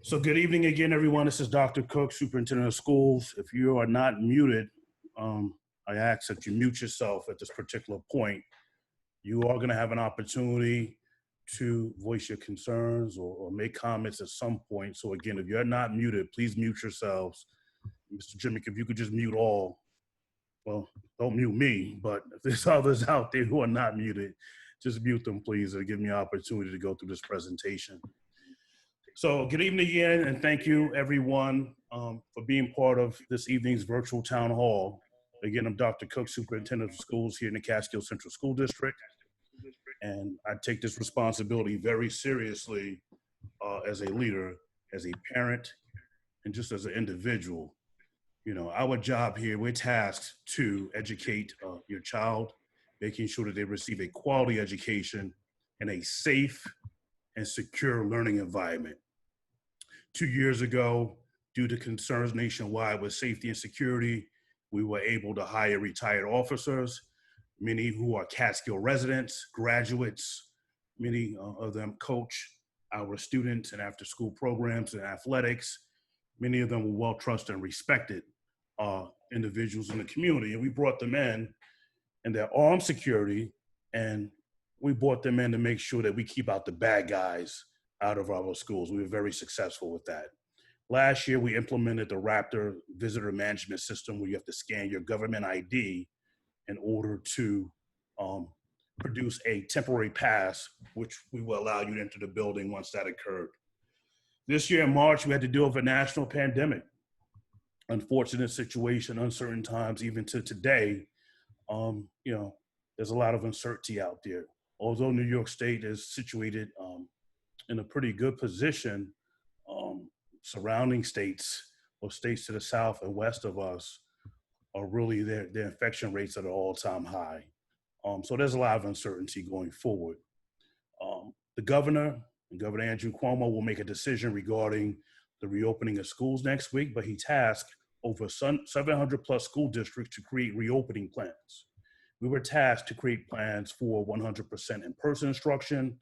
So good evening again, everyone. This is Dr. Cook, Superintendent of Schools. If you are not muted, I ask that you mute yourself at this particular point. You are going to have an opportunity to voice your concerns or make comments at some point. So again, if you're not muted, please mute yourselves. Mr. Jimmy, if you could just mute all, well, don't mute me, but if there's others out there who are not muted, just mute them, please, and give me an opportunity to go through this presentation. So good evening again, and thank you everyone for being part of this evening's virtual town hall. Again, I'm Dr. Cook, Superintendent of Schools here in the Catskill Central School District, and I take this responsibility very seriously as a leader, as a parent, and just as an individual. You know, our job here, we're tasked to educate your child, making sure that they receive a quality education in a safe and secure learning environment. 2 years ago, due to concerns nationwide with safety and security, we were able to hire retired officers, many who are Catskill residents, graduates, many of them coach our students in after school programs and athletics. Many of them were well trusted and respected individuals in the community. And we brought them in their armed security, and we brought them in to make sure that we keep out the bad guys out of our schools. We were very successful with that. Last year, we implemented the Raptor visitor management system where you have to scan your government ID in order to produce a temporary pass, which we will allow you to enter the building once that occurred. This year in March, we had to deal with a national pandemic. Unfortunate situation, uncertain times, even to today. There's a lot of uncertainty out there. Although New York State is situated in a pretty good position, surrounding states or states to the south and west of us are really their infection rates at an all-time high. So there's a lot of uncertainty going forward. The governor, Governor Andrew Cuomo, will make a decision regarding the reopening of schools next week, but he tasked over 700 plus school districts to create reopening plans. We were tasked to create plans for 100% in-person instruction,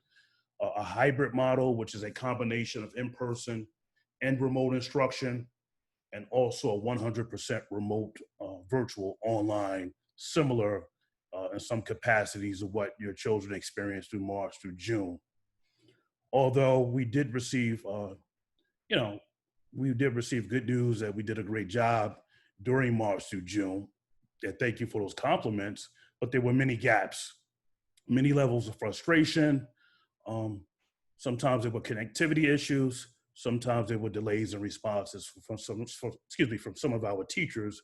a hybrid model, which is a combination of in-person and remote instruction, and also a 100% remote virtual online, similar in some capacities of what your children experienced through March through June. Although we did receive, good news that we did a great job during March through June. And thank you for those compliments, but there were many gaps, many levels of frustration. Sometimes there were connectivity issues. Sometimes there were delays in responses from some of our teachers.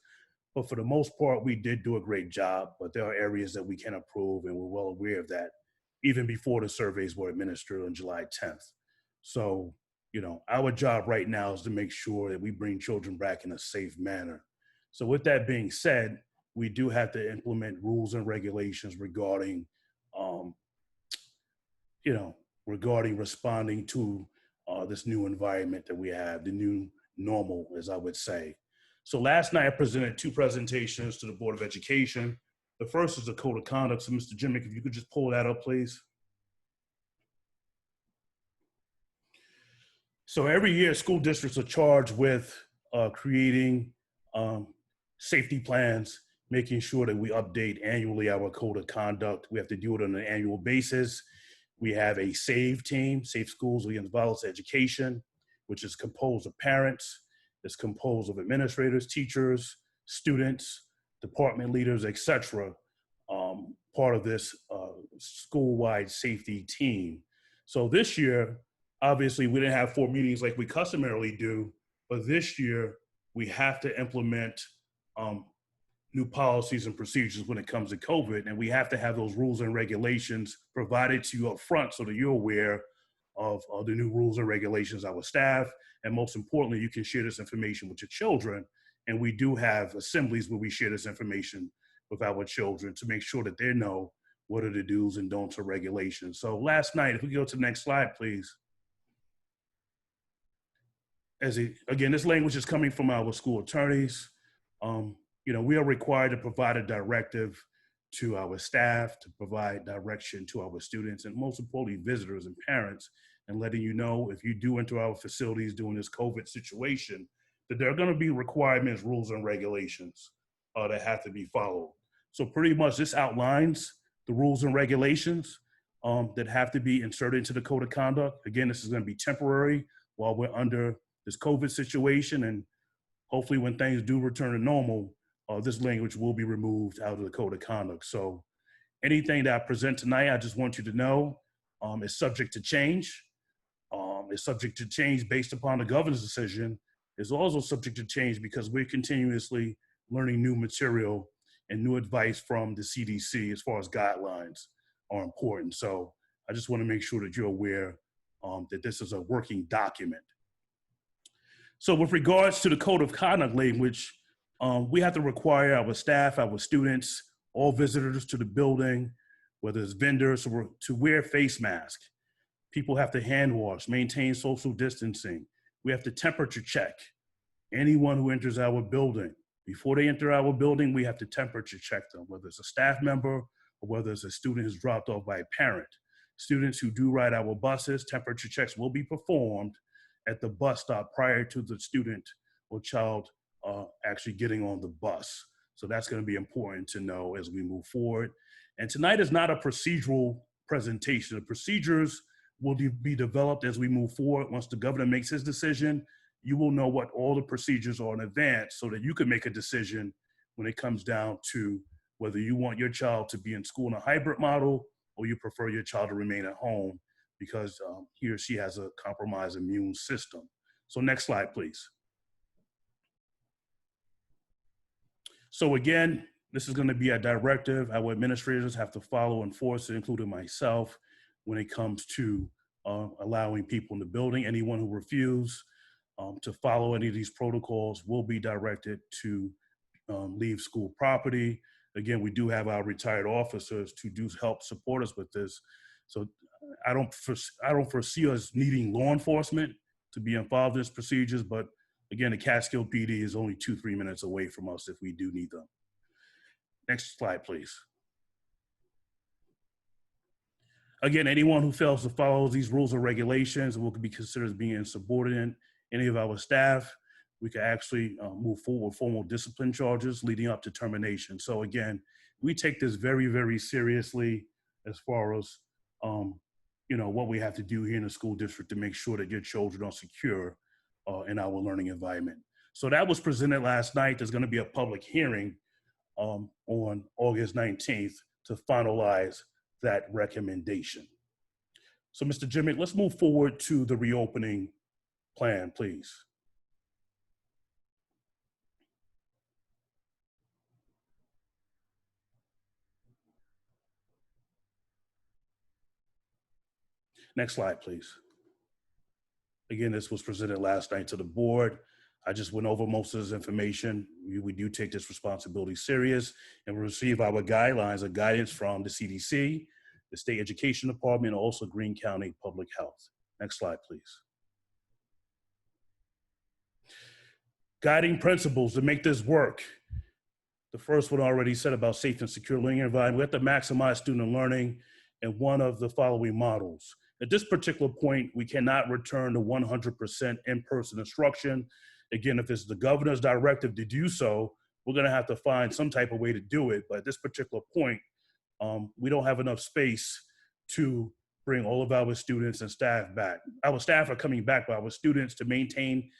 But for the most part, we did do a great job, but there are areas that we can improve, and we're well aware of that, even before the surveys were administered on July 10th. So, our job right now is to make sure that we bring children back in a safe manner. So with that being said, we do have to implement rules and regulations regarding, regarding responding to this new environment that we have, the new normal, as I would say. So last night I presented two presentations to the Board of Education. The first is the Code of Conduct. So Mr. Jimmick, if you could just pull that up, please. So every year, school districts are charged with creating safety plans, making sure that we update annually our Code of Conduct. We have to do it on an annual basis. We have a SAVE team, Safe Schools Against Violence Education, which is composed of parents. It's composed of administrators, teachers, students, department leaders, etc. Part of this school-wide safety team. So this year, obviously, we didn't have 4 meetings like we customarily do, but this year we have to implement new policies and procedures when it comes to COVID, and we have to have those rules and regulations provided to you up front so that you're aware of the new rules and regulations, our staff, and most importantly, you can share this information with your children. And we do have assemblies where we share this information with our children to make sure that they know what are the do's and don'ts of regulations. So last night, if we go to the next slide, please. Again, this language is coming from our school attorneys. We are required to provide a directive to our staff, to provide direction to our students, and most importantly, visitors and parents, and letting you know if you do enter our facilities during this COVID situation, that there are going to be requirements, rules, and regulations that have to be followed. So pretty much this outlines the rules and regulations that have to be inserted into the code of conduct. Again, this is going to be temporary while we're under this COVID situation, and hopefully when things do return to normal, this language will be removed out of the code of conduct. So anything that I present tonight, I just want you to know is subject to change. Is subject to change based upon the governor's decision. Is also subject to change because we're continuously learning new material and new advice from the CDC as far as guidelines are important. So I just want to make sure that you're aware that this is a working document. So with regards to the code of conduct language, we have to require our staff, our students, all visitors to the building, whether it's vendors, to wear face masks. People have to hand wash, maintain social distancing. We have to temperature check anyone who enters our building. Before they enter our building, we have to temperature check them, whether it's a staff member or whether it's a student who's dropped off by a parent. Students who do ride our buses, temperature checks will be performed at the bus stop prior to the student or child actually getting on the bus. So that's going to be important to know as we move forward. And tonight is not a procedural presentation. The procedures will be developed as we move forward. Once the governor makes his decision, you will know what all the procedures are in advance so that you can make a decision when it comes down to whether you want your child to be in school in a hybrid model or you prefer your child to remain at home because he or she has a compromised immune system. So next slide, please. So again, this is going to be a directive our administrators have to follow and enforce it, including myself, when it comes to allowing people in the building. Anyone who refuses to follow any of these protocols will be directed to leave school property. Again, we do have our retired officers to do help support us with this. So I don't foresee us needing law enforcement to be involved in these procedures, but again, the Catskill PD is only 2-3 minutes away from us if we do need them. Next slide, please. Again, anyone who fails to follow these rules or regulations will be considered as being insubordinate. Any of our staff, we can actually move forward with formal discipline charges leading up to termination. So again, we take this very, very seriously as far as what we have to do here in the school district to make sure that your children are secure in our learning environment. So that was presented last night. There's going to be a public hearing on August 19th to finalize that recommendation. So Mr. Jimmick, let's move forward to the reopening plan, please. Next slide, please. Again, this was presented last night to the board. I just went over most of this information. We do take this responsibility serious and we receive our guidelines or guidance from the CDC, the State Education Department, and also Greene County Public Health. Next slide, please. Guiding principles to make this work. The first one I already said about safe and secure learning environment. We have to maximize student learning in one of the following models. At this particular point, we cannot return to 100% in-person instruction. Again, if it's the governor's directive to do so, we're gonna have to find some type of way to do it. But at this particular point, we don't have enough space to bring all of our students and staff back. Our staff are coming back, but our students, to maintain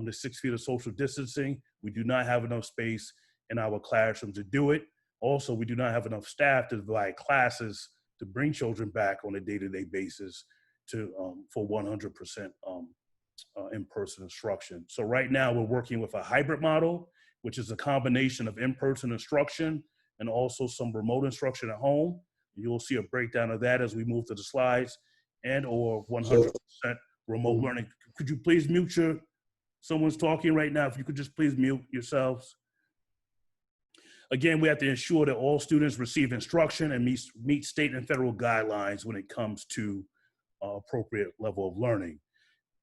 the 6 feet of social distancing, we do not have enough space in our classroom to do it. Also, we do not have enough staff to provide classes to bring children back on a day-to-day basis for 100% in-person instruction. So right now we're working with a hybrid model, which is a combination of in-person instruction and also some remote instruction at home. You'll see a breakdown of that as we move to the slides, and or 100% remote learning. Could you please mute someone's talking right now. If you could just please mute yourselves. Again, we have to ensure that all students receive instruction and meet state and federal guidelines when it comes to appropriate level of learning.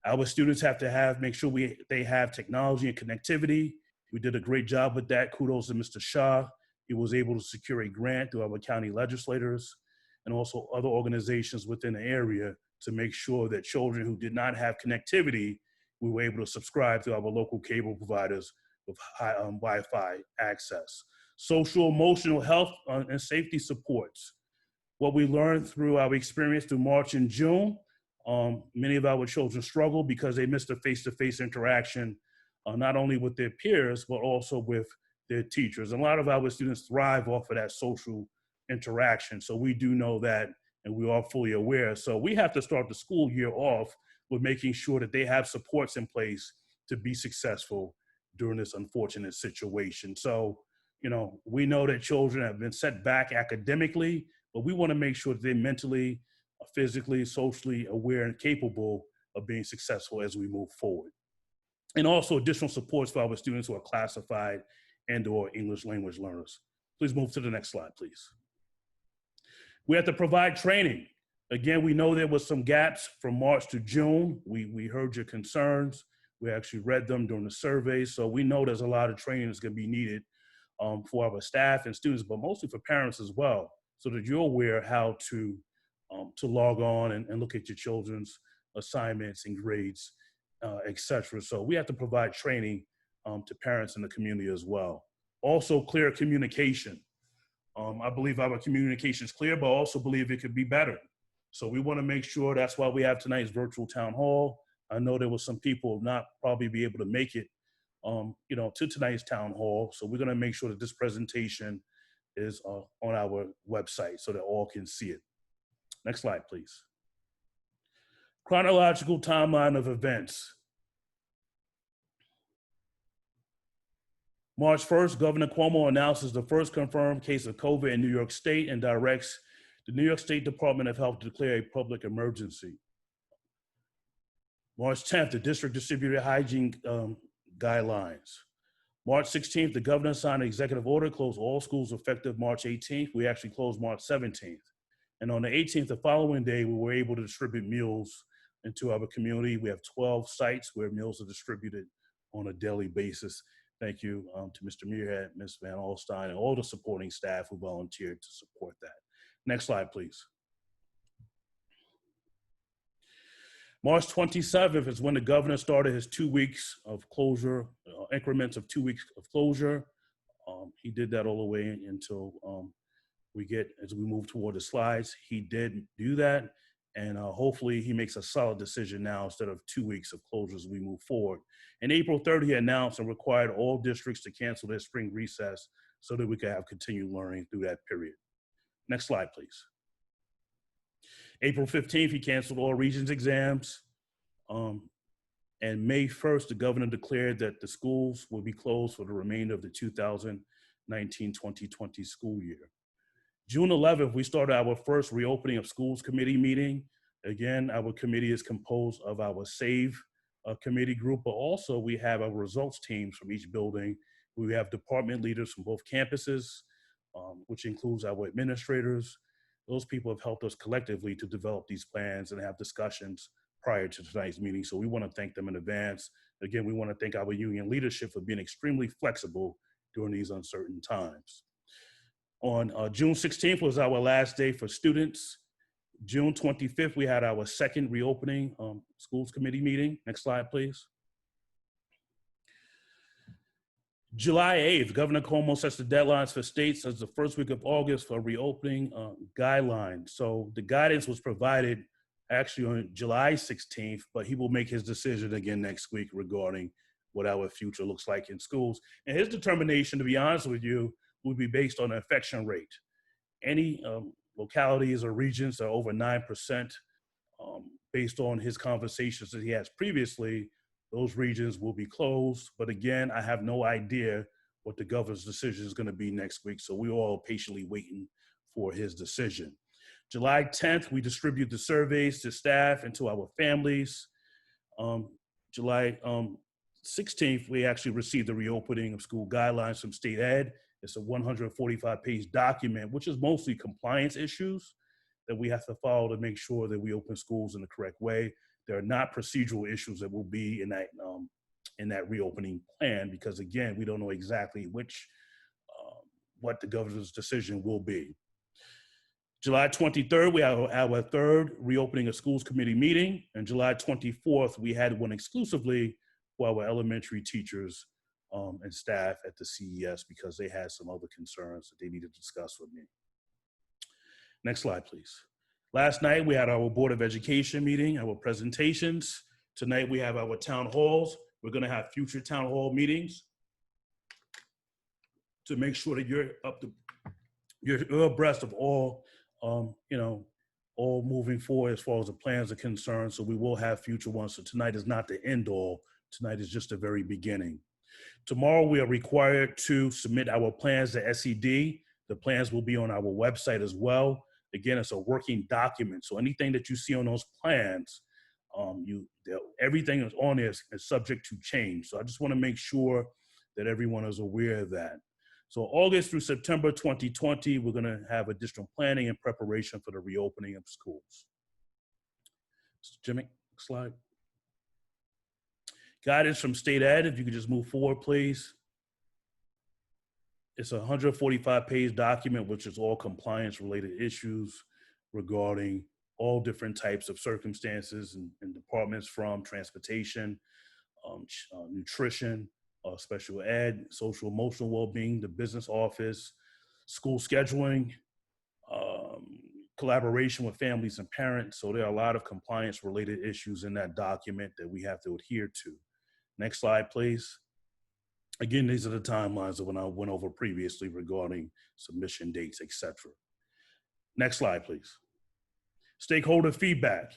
Our students have to make sure they have technology and connectivity. We did a great job with that. Kudos to Mr. Shah. He was able to secure a grant through our county legislators. and also other organizations within the area to make sure that children who did not have connectivity, we were able to subscribe to our local cable providers with high Wi-Fi access. Social, emotional health, and safety supports. What we learned through our experience through March and June, many of our children struggle because they missed the face-to-face interaction, not only with their peers, but also with their teachers. And a lot of our students thrive off of that social interaction. So we do know that, and we are fully aware. So we have to start the school year off with making sure that they have supports in place to be successful during this unfortunate situation. So, we know that children have been set back academically, but we want to make sure that they're mentally, physically, socially aware and capable of being successful as we move forward. And also additional supports for our students who are classified and/or English language learners. Please move to the next slide, please. We have to provide training. Again, we know there was some gaps from March to June. We heard your concerns. We actually read them during the survey. So we know there's a lot of training that's going to be needed for our staff and students, but mostly for parents as well, so that you're aware how to log on and look at your children's assignments and grades, et cetera. So we have to provide training to parents in the community as well. Also, clear communication. I believe our communication is clear, but I also believe it could be better. So we want to make sure, that's why we have tonight's virtual town hall. I know there was some people not probably be able to make it, to tonight's town hall. So we're going to make sure that this presentation is on our website so that all can see it. Next slide, please. Chronological timeline of events. March 1st, Governor Cuomo announces the first confirmed case of COVID in New York State and directs the New York State Department of Health to declare a public emergency. March 10th, the district distributed hygiene guidelines. March 16th, the governor signed an executive order, closed all schools effective March 18th. We actually closed March 17th. And on the 18th, the following day, we were able to distribute meals into our community. We have 12 sites where meals are distributed on a daily basis. Thank you to Mr. Muirhead, Ms. Van Alstyne, and all the supporting staff who volunteered to support that. Next slide, please. March 27th is when the governor started his 2 weeks of closure, increments of 2 weeks of closure. He did that all the way until as we move toward the slides. He did do that, and hopefully he makes a solid decision now instead of 2 weeks of closure as we move forward. And April 30th, he announced and required all districts to cancel their spring recess so that we could have continued learning through that period. Next slide, please. April 15th, he canceled all Regents exams. And May 1st, the governor declared that the schools will be closed for the remainder of the 2019-2020 school year. June 11th, we started our first reopening of schools committee meeting. Again, our committee is composed of our SAVE committee group, but also we have our results teams from each building. We have department leaders from both campuses, which includes our administrators. Those people have helped us collectively to develop these plans and have discussions prior to tonight's meeting. So we want to thank them in advance. Again, we want to thank our union leadership for being extremely flexible during these uncertain times. On June 16th was our last day for students. June 25th, we had our second reopening schools committee meeting. Next slide, please. July 8th, Governor Cuomo sets the deadlines for states as the first week of August for reopening guidelines. So the guidance was provided actually on July 16th, but he will make his decision again next week regarding what our future looks like in schools. And his determination, to be honest with you, will be based on the infection rate. Any localities or regions that are over 9%, based on his conversations that he has previously, those regions will be closed. But again, I have no idea what the governor's decision is going to be next week. So we're all patiently waiting for his decision. July 10th, we distribute the surveys to staff and to our families. July 16th, we actually received the reopening of school guidelines from state ed. It's a 145-page document, which is mostly compliance issues that we have to follow to make sure that we open schools in the correct way. There are not procedural issues that will be in that reopening plan, because again, we don't know exactly what the governor's decision will be. July 23rd, we have our third reopening of schools committee meeting. And July 24th, we had one exclusively for our elementary teachers and staff at the CES because they had some other concerns that they needed to discuss with me. Next slide, please. Last night, we had our Board of Education meeting, our presentations. Tonight, we have our town halls. We're gonna have future town hall meetings to make sure that you're abreast of all, all moving forward as far as the plans are concerned. So we will have future ones. So tonight is not the end all. Tonight is just the very beginning. Tomorrow, we are required to submit our plans to SED. The plans will be on our website as well. Again, it's a working document. So anything that you see on those plans, everything that's on there is subject to change. So I just want to make sure that everyone is aware of that. So August through September 2020, we're going to have additional planning and preparation for the reopening of schools. Mr. Jimmy, next slide. Guidance from State Ed, if you could just move forward, please. It's a 145-page document, which is all compliance-related issues regarding all different types of circumstances and departments, from transportation, nutrition, special ed, social emotional well-being, the business office, school scheduling, collaboration with families and parents. So there are a lot of compliance-related issues in that document that we have to adhere to. Next slide, please. Again, these are the timelines that when I went over previously regarding submission dates, etc. Next slide, please. Stakeholder feedback.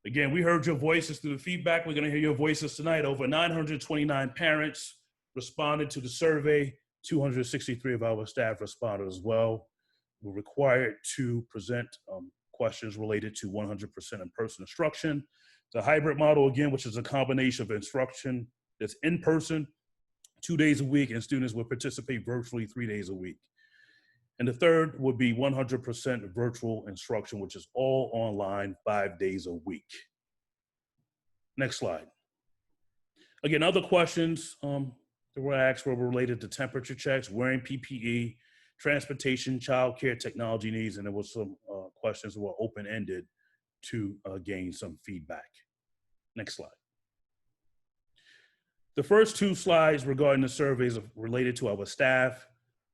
Again, we heard your voices through the feedback. We're going to hear your voices tonight. Over 929 parents responded to the survey. 263 of our staff responded as well. We're required to present questions related to 100% in-person instruction. The hybrid model, again, which is a combination of instruction that's in person 2 days a week, and students will participate virtually 3 days a week. And the third would be 100% virtual instruction, which is all online 5 days a week. Next slide. Again, other questions that were asked were related to temperature checks, wearing PPE, transportation, childcare, technology needs, and there was some questions that were open-ended to gain some feedback. Next slide. The first two slides regarding the surveys are related to our staff.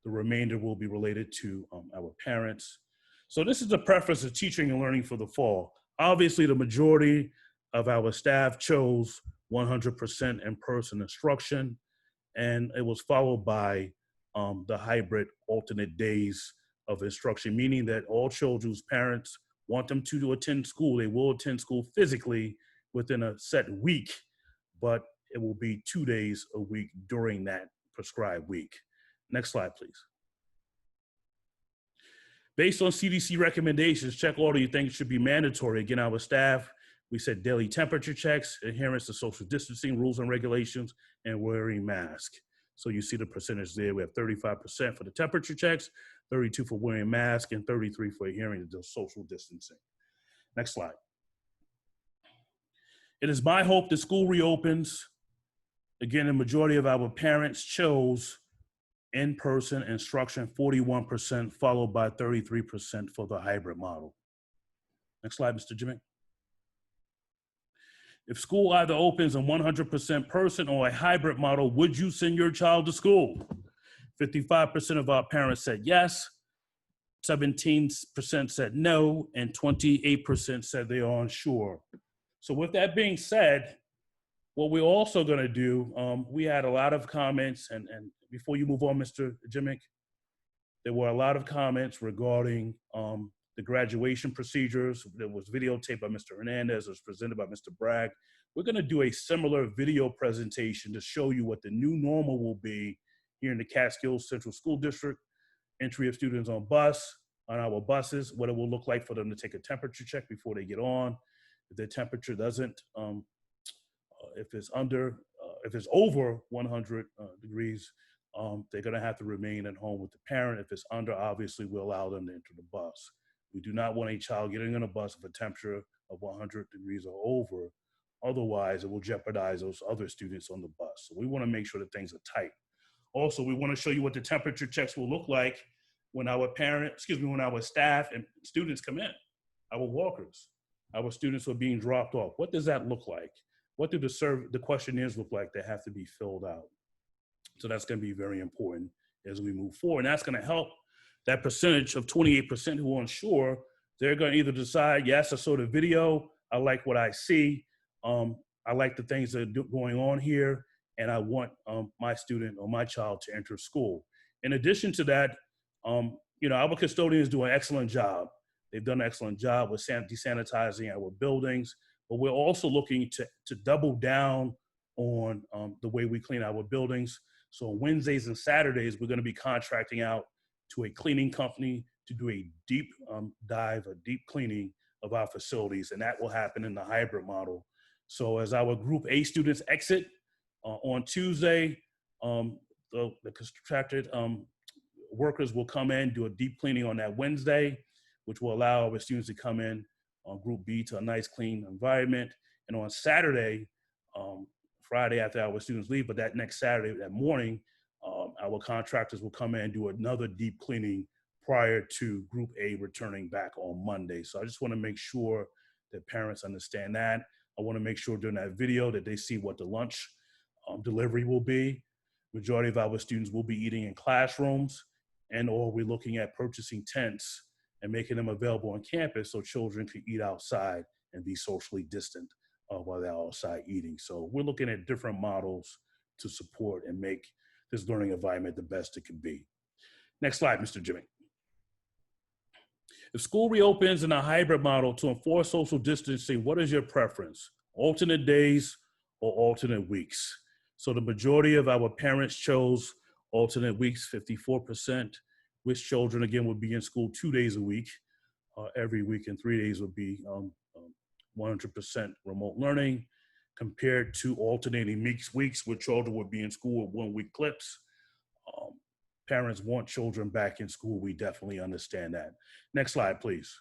The remainder will be related to our parents. So this is the preference of teaching and learning for the fall. Obviously, the majority of our staff chose 100% in-person instruction, and it was followed by the hybrid alternate days of instruction, meaning that all children whose parents want them to attend school, they will attend school physically within a set week, but it will be 2 days a week during that prescribed week. Next slide, please. Based on CDC recommendations, check order you think should be mandatory. Again, our staff, we said daily temperature checks, adherence to social distancing rules and regulations, and wearing masks. So you see the percentage there. We have 35% for the temperature checks, 32% for wearing masks, and 33% for adhering to social distancing. Next slide. It is my hope that school reopens. Again, the majority of our parents chose in-person instruction, 41%, followed by 33% for the hybrid model. Next slide, Mr. Jimmy. If school either opens in 100% person or a hybrid model, would you send your child to school? 55% of our parents said yes, 17% said no, and 28% said they are unsure. So with that being said, what we're also going to do, we had a lot of comments, and before you move on, Mr. Jimmick, there were a lot of comments regarding the graduation procedures. There was videotaped by Mr. Hernandez, it was presented by Mr. Bragg. We're going to do a similar video presentation to show you what the new normal will be here in the Catskill Central School District. Entry of students on our buses, what it will look like for them to take a temperature check before they get on. If their temperature doesn't, if it's over 100 degrees, they're going to have to remain at home with the parent. If it's under, obviously, we'll allow them to enter the bus. We do not want a child getting on a bus with a temperature of 100 degrees or over. Otherwise, it will jeopardize those other students on the bus. So we want to make sure that things are tight. Also, we want to show you what the temperature checks will look like when when our staff and students come in, our walkers, our students are being dropped off. What does that look like? What do the questionnaires look like that have to be filled out? So that's going to be very important as we move forward. And that's going to help that percentage of 28% who are unsure. They're going to either decide, yes, I saw the video, I like what I see, I like the things that are going on here, and I want my student or my child to enter school. In addition to that, our custodians do an excellent job. They've done an excellent job with desanitizing our buildings, but we're also looking to double down on the way we clean our buildings. So on Wednesdays and Saturdays, we're going to be contracting out to a cleaning company to do a deep dive, a deep cleaning of our facilities, and that will happen in the hybrid model. So as our Group A students exit on Tuesday, the contracted workers will come in, do a deep cleaning on that Wednesday, which will allow our students to come in on Group B to a nice clean environment. And on Saturday, Friday after our students leave, but that next Saturday, that morning, our contractors will come in and do another deep cleaning prior to Group A returning back on Monday. So I just want to make sure that parents understand that. I want to make sure during that video that they see what the lunch delivery will be. Majority of our students will be eating in classrooms, and or we're looking at purchasing tents and making them available on campus so children can eat outside and be socially distant while they're outside eating. So we're looking at different models to support and make this learning environment the best it can be. Next slide, Mr. Jimmy. If school reopens in a hybrid model to enforce social distancing, what is your preference? Alternate days or alternate weeks? So the majority of our parents chose alternate weeks, 54%, which children, again, would be in school 2 days a week, every week, and 3 days would be 100% remote learning, compared to alternating weeks where children would be in school with 1 week clips. Parents want children back in school. We definitely understand that. Next slide, please.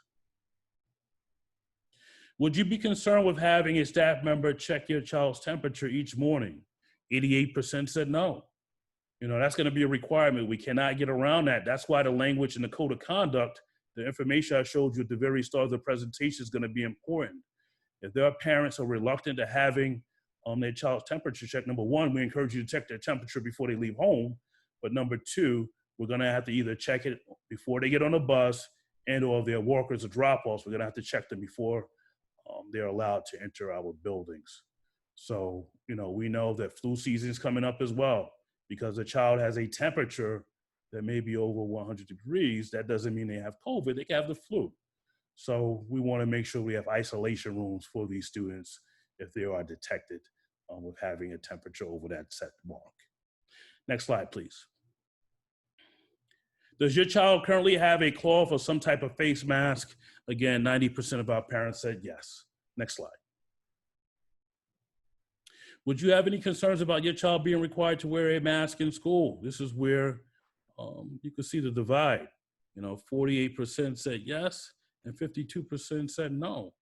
Would you be concerned with having a staff member check your child's temperature each morning? 88% said no. That's going to be a requirement. We cannot get around that. That's why the language in the code of conduct, the information I showed you at the very start of the presentation, is going to be important. If there are parents who are reluctant to having their child's temperature checked, number one, we encourage you to check their temperature before they leave home. But number two, we're going to have to either check it before they get on the bus, and or if they're walkers or drop-offs, we're going to have to check them before they're allowed to enter our buildings. So, we know that flu season is coming up as well. Because a child has a temperature that may be over 100 degrees, that doesn't mean they have COVID, they can have the flu. So we want to make sure we have isolation rooms for these students if they are detected with having a temperature over that set mark. Next slide, please. Does your child currently have a cloth or some type of face mask? Again, 90% of our parents said yes. Next slide. Would you have any concerns about your child being required to wear a mask in school? This is where you can see the divide. 48% said yes, and 52% said no.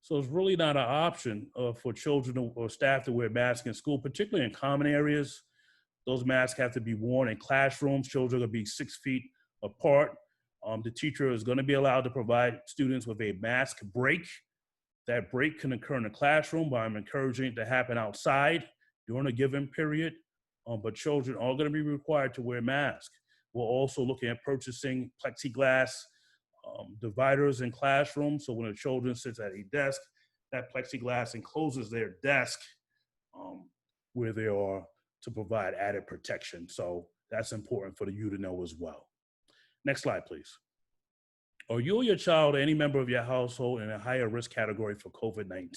So it's really not an option for children or staff to wear masks in school, particularly in common areas. Those masks have to be worn in classrooms. Children are going to be 6 feet apart. The teacher is going to be allowed to provide students with a mask break. That break can occur in the classroom, but I'm encouraging it to happen outside during a given period. But children are going to be required to wear masks. We're also looking at purchasing plexiglass dividers in classrooms. So when a children sits at a desk, that plexiglass encloses their desk where they are to provide added protection. So that's important for you to know as well. Next slide, please. Are you or your child or any member of your household in a higher risk category for COVID-19?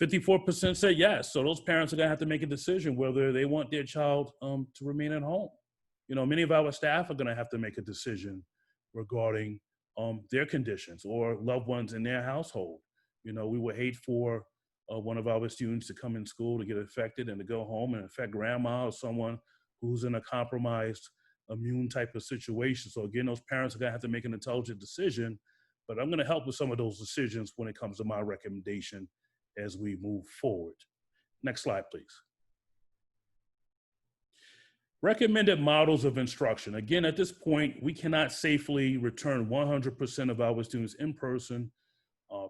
54% said yes. So those parents are going to have to make a decision whether they want their child to remain at home. Many of our staff are going to have to make a decision regarding their conditions or loved ones in their household. We would hate for one of our students to come in school to get infected and to go home and infect grandma or someone who's in a compromised immune type of situation. So again, those parents are going to have to make an intelligent decision, but I'm going to help with some of those decisions when it comes to my recommendation as we move forward. Next slide, please. Recommended models of instruction. Again, at this point, we cannot safely return 100% of our students in person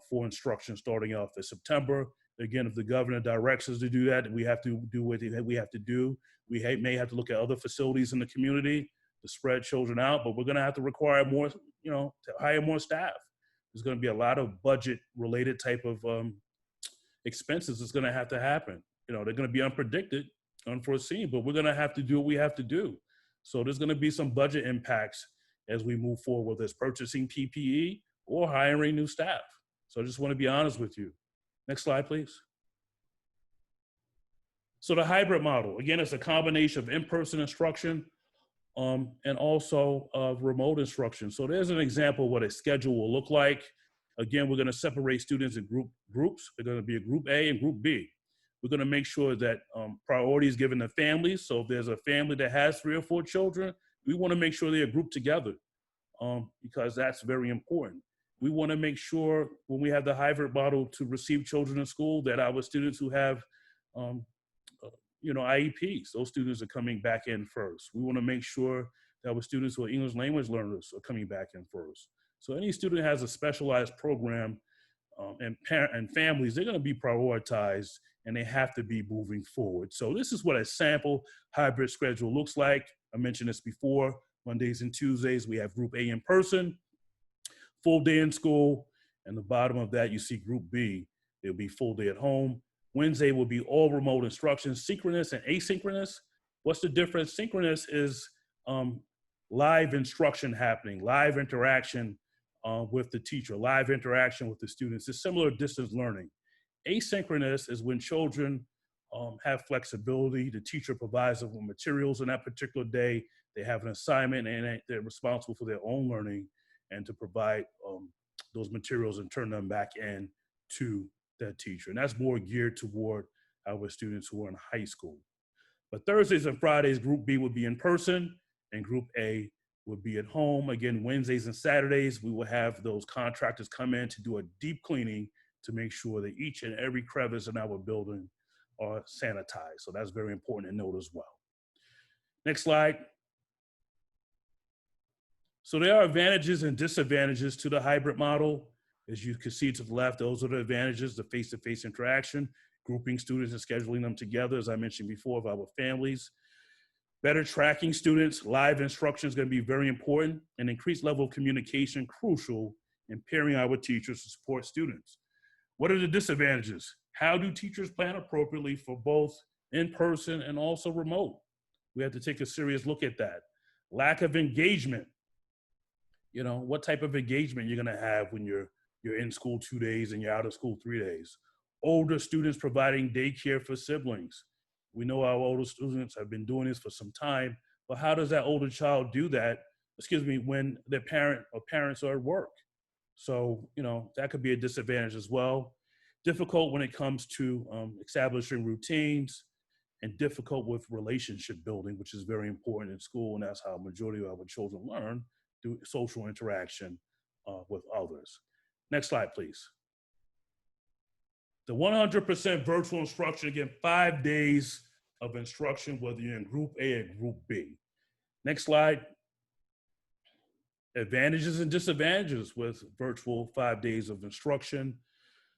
for instruction starting off in September. Again, if the governor directs us to do that, we have to do what we have to do. We may have to look at other facilities in the community to spread children out, but we're going to have to require more, to hire more staff. There's going to be a lot of budget-related type of expenses that's going to have to happen. They're going to be unforeseen, but we're going to have to do what we have to do. So there's going to be some budget impacts as we move forward, whether it's purchasing PPE or hiring new staff. So I just want to be honest with you. Next slide, please. So the hybrid model, again, it's a combination of in-person instruction and also of remote instruction. So there's an example of what a schedule will look like. Again, we're going to separate students in groups. They're going to be a group A and group B. We're going to make sure that priority is given to families. So if there's a family that has 3 or 4 children, we want to make sure they're grouped together because that's very important. We want to make sure when we have the hybrid model to receive children in school that our students who have, IEPs, those students are coming back in first. We want to make sure that our students who are English language learners are coming back in first. So any student has a specialized program and families, they're going to be prioritized and they have to be moving forward. So this is what a sample hybrid schedule looks like. I mentioned this before. Mondays and Tuesdays, we have group A in person, full day in school. And the bottom of that, you see group B, it'll be full day at home. Wednesday will be all remote instruction, synchronous and asynchronous. What's the difference? Synchronous is live instruction happening, live interaction with the teacher, live interaction with the students. It's similar to distance learning. Asynchronous is when children have flexibility. The teacher provides them with materials on that particular day. They have an assignment and they're responsible for their own learning and to provide those materials and turn them back in to that teacher. And that's more geared toward our students who are in high school. But Thursdays and Fridays, group B would be in person and group A would be at home. Again, Wednesdays and Saturdays, we will have those contractors come in to do a deep cleaning to make sure that each and every crevice in our building are sanitized. So that's very important to note as well. Next slide. So there are advantages and disadvantages to the hybrid model. As you can see to the left, those are the advantages, the face-to-face interaction, grouping students and scheduling them together, as I mentioned before, of our families. Better tracking students, live instruction is going to be very important, and increased level of communication crucial in pairing our teachers to support students. What are the disadvantages? How do teachers plan appropriately for both in-person and also remote? We have to take a serious look at that. Lack of engagement. What type of engagement you're going to have when you're in school 2 days and you're out of school 3 days. Older students providing daycare for siblings. We know our older students have been doing this for some time, but how does that older child do that, when their parent or parents are at work? So, that could be a disadvantage as well. Difficult when it comes to establishing routines and difficult with relationship building, which is very important in school, and that's how a majority of our children learn, through social interaction with others. Next slide, please. The 100% virtual instruction, again, 5 days of instruction, whether you're in group A or group B. Next slide. Advantages and disadvantages with virtual 5 days of instruction.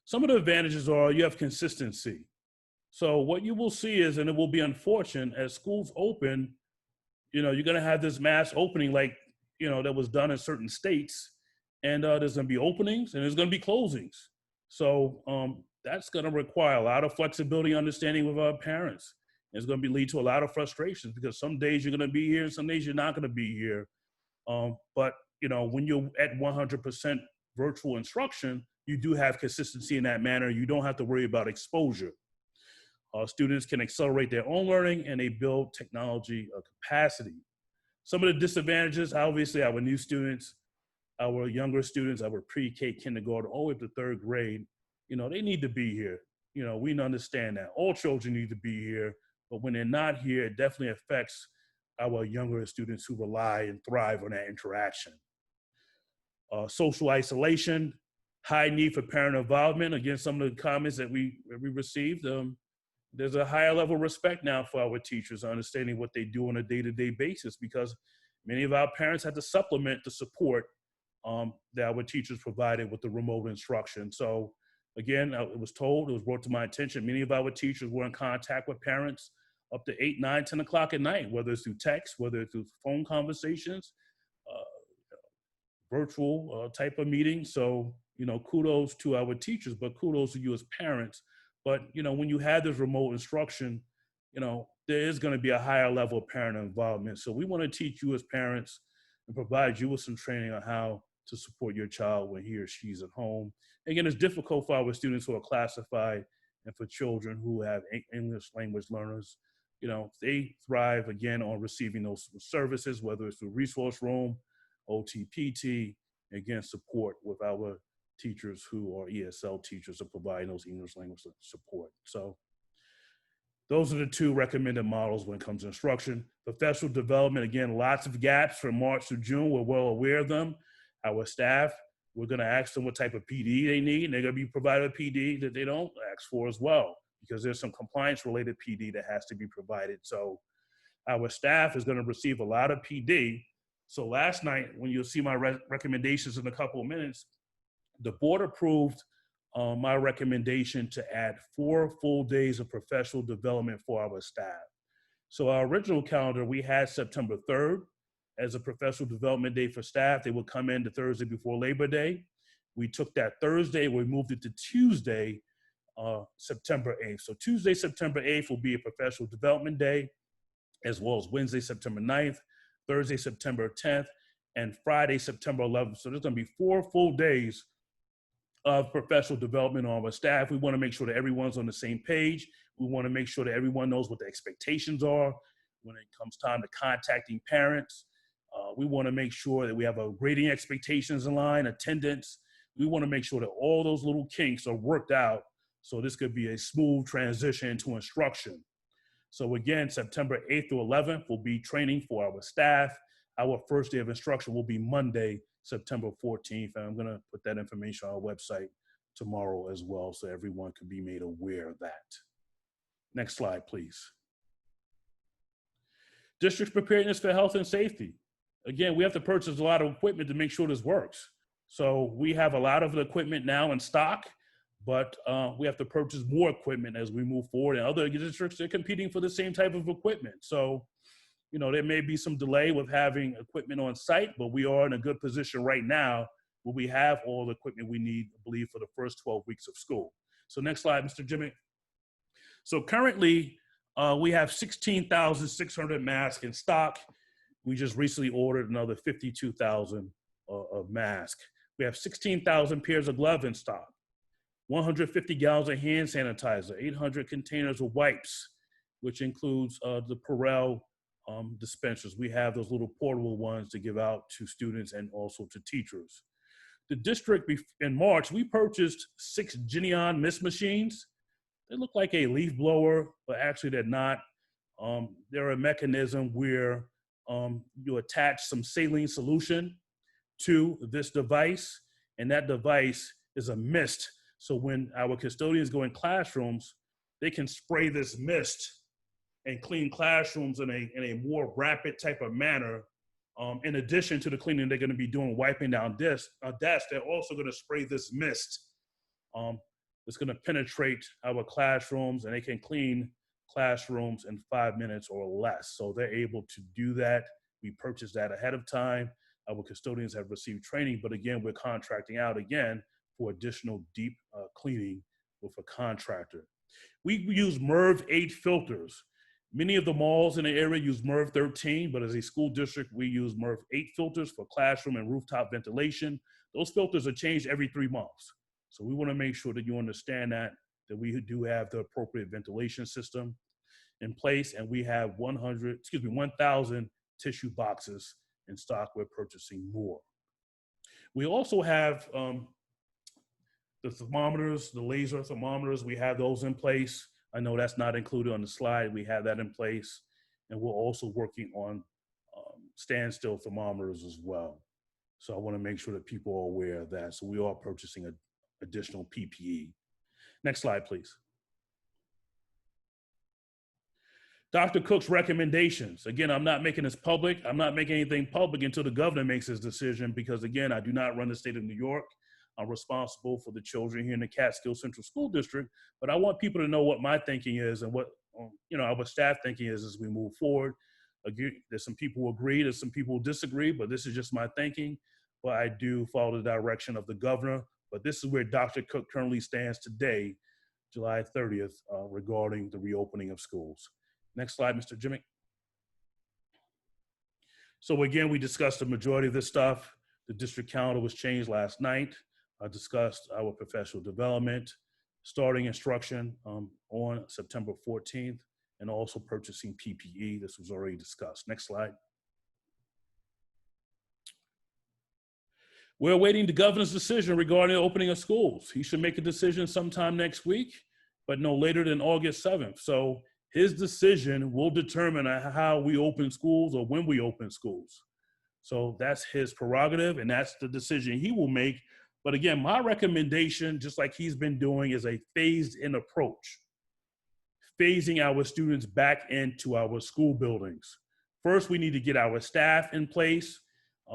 Some of the advantages are you have consistency. So what you will see is, and it will be unfortunate, as schools open, you're going to have this mass opening like, that was done in certain states. And there's going to be openings and there's going to be closings. So that's going to require a lot of flexibility, understanding with our parents. It's going to lead to a lot of frustrations because some days you're going to be here, some days you're not going to be here. But when you're at 100% virtual instruction, you do have consistency in that manner. You don't have to worry about exposure. Students can accelerate their own learning and they build technology capacity. Some of the disadvantages, obviously, our new students, our younger students, our pre-K kindergarten, all the way up to 3rd grade, they need to be here. We understand that. All children need to be here, but when they're not here, it definitely affects our younger students who rely and thrive on that interaction. Social isolation, high need for parent involvement. Again, some of the comments that we received, there's a higher level of respect now for our teachers, understanding what they do on a day-to-day basis, because many of our parents had to supplement the support that our teachers provided with the remote instruction. So again, it was brought to my attention, many of our teachers were in contact with parents up to 8, 9, 10 o'clock at night, whether it's through text, whether it's through phone conversations, uh, virtual type of meetings. So, kudos to our teachers, but kudos to you as parents. But, when you have this remote instruction, there is going to be a higher level of parent involvement. So we want to teach you as parents and provide you with some training on how to support your child when he or she's at home. Again, it's difficult for our students who are classified and for children who have English language learners. They thrive again on receiving those services, whether it's through resource room, OTPT, again, support with our teachers who are ESL teachers are providing those English language support. So those are the two recommended models when it comes to instruction. Professional development, again, lots of gaps from March to June. We're well aware of them. Our staff, we're going to ask them what type of PD they need, and they're going to be provided a PD that they don't ask for as well, because there's some compliance-related PD that has to be provided. So our staff is going to receive a lot of PD. So last night, when you'll see my recommendations in a couple of minutes, the board approved my recommendation to add 4 full days of professional development for our staff. So our original calendar, we had September 3rd as a professional development day for staff. They would come in the Thursday before Labor Day. We took that Thursday, we moved it to Tuesday, September 8th. So Tuesday, September 8th will be a professional development day, as well as Wednesday, September 9th, Thursday, September 10th, and Friday, September 11th. So there's going to be 4 full days of professional development on our staff. We want to make sure that everyone's on the same page. We want to make sure that everyone knows what the expectations are when it comes time to contacting parents. We want to make sure that we have a grading expectations in line, attendance. We want to make sure that all those little kinks are worked out so this could be a smooth transition into instruction. So again, September 8th through 11th will be training for our staff. Our first day of instruction will be Monday, September 14th, and I'm going to put that information on our website tomorrow as well, so everyone can be made aware of that. Next slide, please. District preparedness for health and safety. Again, we have to purchase a lot of equipment to make sure this works. So we have a lot of the equipment now in stock, but we have to purchase more equipment as we move forward. And other districts, they're competing for the same type of equipment. So, there may be some delay with having equipment on site, but we are in a good position right now where we have all the equipment we need, I believe, for the first 12 weeks of school. So next slide, Mr. Jimmy. So currently, we have 16,600 masks in stock. We just recently ordered another 52,000 of masks. We have 16,000 pairs of gloves in stock, 150 gallons of hand sanitizer, 800 containers of wipes, which includes the Perel dispensers. We have those little portable ones to give out to students and also to teachers. The district, in March, we purchased 6 Genion mist machines. They look like a leaf blower, but actually they're not. They're a mechanism where you attach some saline solution to this device, and that device is a mist. So when our custodians go in classrooms, they can spray this mist and clean classrooms in a more rapid type of manner. In addition to the cleaning they're going to be doing, wiping down desks, they're also going to spray this mist. It's going to penetrate our classrooms, and they can clean classrooms in 5 minutes or less. So they're able to do that. We purchased that ahead of time. Our custodians have received training, but again, we're contracting out again for additional deep cleaning with a contractor. We use MERV 8 filters. Many of the malls in the area use MERV 13, but as a school district, we use MERV 8 filters for classroom and rooftop ventilation. Those filters are changed every 3 months. So we want to make sure that you understand that we do have the appropriate ventilation system in place, and we have 1,000 tissue boxes in stock. We're purchasing more. We also have the thermometers, the laser thermometers. We have those in place. I know that's not included on the slide. We have that in place. And we're also working on standstill thermometers as well. So I want to make sure that people are aware of that. So we are purchasing additional PPE. Next slide, please. Dr. Cook's recommendations. Again, I'm not making this public. I'm not making anything public until the governor makes his decision because, again, I do not run the state of New York. I'm responsible for the children here in the Catskill Central School District, but I want people to know what my thinking is and what our staff thinking is as we move forward. Again, there's some people who agree, there's some people who disagree, but this is just my thinking. But I do follow the direction of the governor. But this is where Dr. Cook currently stands today, July 30th, regarding the reopening of schools. Next slide, Mr. Jimmy. So again, we discussed the majority of this stuff. The district calendar was changed last night. I discussed our professional development, starting instruction on September 14th, and also purchasing PPE. This was already discussed. Next slide. We're awaiting the governor's decision regarding the opening of schools. He should make a decision sometime next week, but no later than August 7th. So his decision will determine how we open schools or when we open schools. So that's his prerogative, and that's the decision he will make. But again, my recommendation, just like he's been doing, is a phased-in approach, phasing our students back into our school buildings. First, we need to get our staff in place.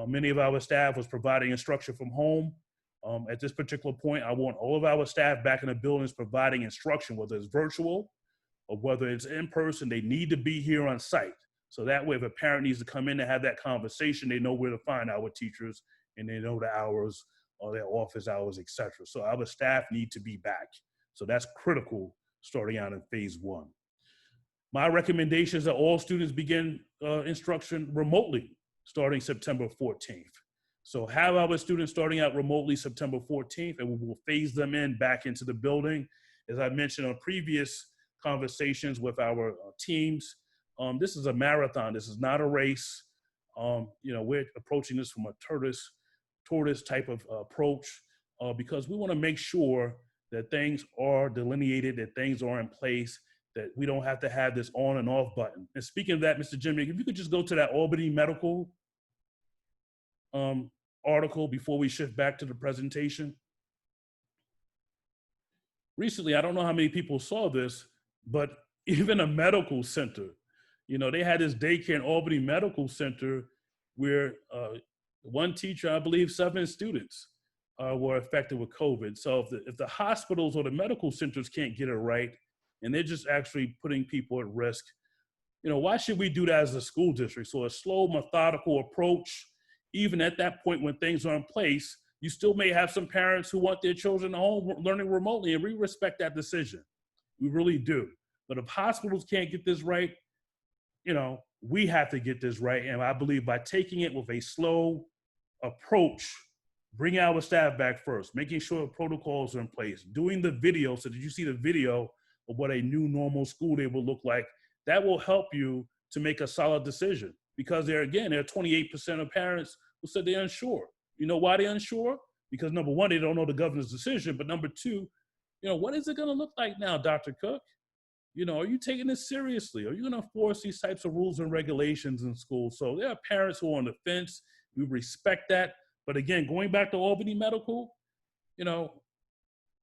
Many of our staff was providing instruction from home. At this particular point, I want all of our staff back in the buildings providing instruction, whether it's virtual or whether it's in person. They need to be here on site. So that way, if a parent needs to come in and have that conversation, they know where to find our teachers and they know the hours or their office hours, et cetera. So our staff need to be back. So that's critical starting out in phase one. My recommendation is that all students begin instruction remotely starting September 14th. So have our students starting out remotely September 14th, and we will phase them in back into the building. As I mentioned on previous conversations with our teams, this is a marathon. This is not a race. We're approaching this from a tortoise type of approach because we want to make sure that things are delineated, that things are in place, that we don't have to have this on and off button. And speaking of that, Mr. Jimmy, if you could just go to that Albany Medical article before we shift back to the presentation. Recently, I don't know how many people saw this, but even a medical center, they had this daycare in Albany Medical Center where one teacher, I believe 7 students were affected with COVID. So if the hospitals or the medical centers can't get it right, and they're just actually putting people at risk, why should we do that as a school district? So a slow, methodical approach, even at that point when things are in place, you still may have some parents who want their children at home learning remotely, and we respect that decision. We really do. But if hospitals can't get this right, we have to get this right. And I believe by taking it with a slow approach, bring our staff back first, making sure protocols are in place, doing the video so that you see the video of what a new normal school day will look like, that will help you to make a solid decision. Because there are 28% of parents who said they're unsure. You know why they're unsure? Because number one, they don't know the governor's decision, but number two, what is it gonna look like now, Dr. Cook? Are you taking this seriously? Are you gonna enforce these types of rules and regulations in school? So there are parents who are on the fence. We respect that. But again, going back to Albany Medical, there are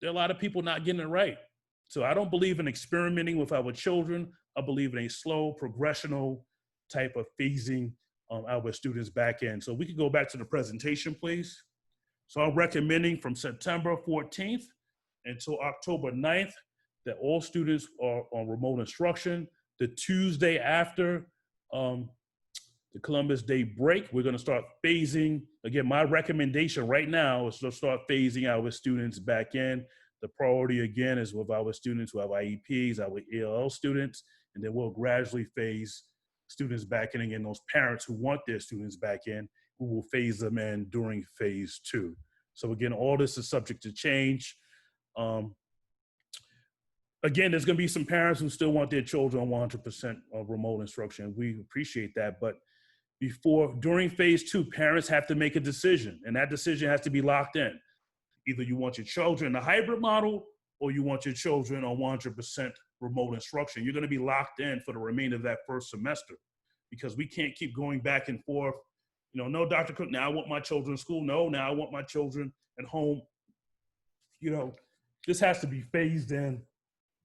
a lot of people not getting it right. So I don't believe in experimenting with our children. I believe in a slow, progressional type of phasing our students back in. So we could go back to the presentation, please. So I'm recommending from September 14th until October 9th that all students are on remote instruction. The Tuesday after the Columbus Day break, we're gonna start phasing. Again, my recommendation right now is to start phasing our students back in. The priority again is with our students who have IEPs, our ELL students, and then we'll gradually phase students back in. Again, those parents who want their students back in, we will phase them in during phase 2. So again, all this is subject to change. Again, there's gonna be some parents who still want their children on 100% of remote instruction. We appreciate that, but during phase 2, parents have to make a decision, and that decision has to be locked in. Either you want your children in a hybrid model or you want your children on 100% remote instruction. You're gonna be locked in for the remainder of that first semester because we can't keep going back and forth. No, Dr. Cook, now I want my children in school. No, now I want my children at home. This has to be phased in,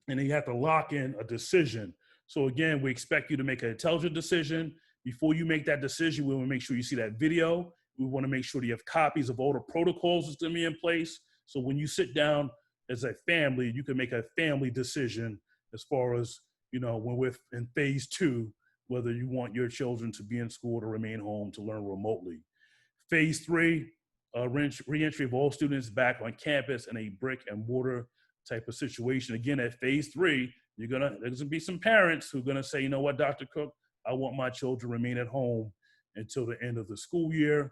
and you have to lock in a decision So again, we expect you to make an intelligent decision. Before you make that decision, we want to make sure you see that video. We want to make sure that you have copies of all the protocols that's going to be in place. So when you sit down as a family, you can make a family decision as far as, when we're in phase 2, whether you want your children to be in school or remain home to learn remotely. Phase 3, reentry of all students back on campus in a brick and mortar type of situation. Again, at phase 3, there's gonna be some parents who are gonna say, you know what, Dr. Cook, I want my children to remain at home until the end of the school year.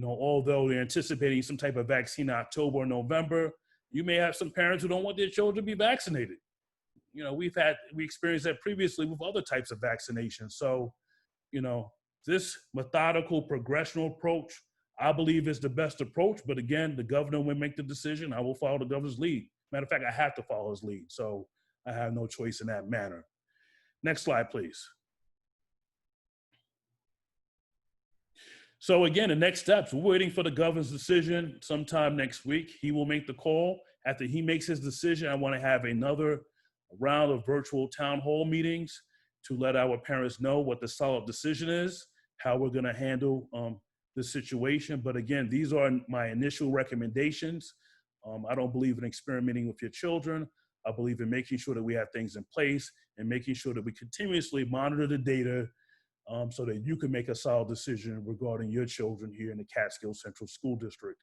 Although they're anticipating some type of vaccine in October or November, you may have some parents who don't want their children to be vaccinated. We experienced that previously with other types of vaccinations. So, this methodical progressional approach, I believe, is the best approach. But again, the governor will make the decision. I will follow the governor's lead. Matter of fact, I have to follow his lead. So I have no choice in that manner. Next slide, please. So again, the next steps, we're waiting for the governor's decision sometime next week. He will make the call. After he makes his decision, I want to have another round of virtual town hall meetings to let our parents know what the solid decision is, how we're going to handle the situation. But again, these are my initial recommendations. I don't believe in experimenting with your children. I believe in making sure that we have things in place and making sure that we continuously monitor the data so that you can make a solid decision regarding your children here in the Catskill Central School District.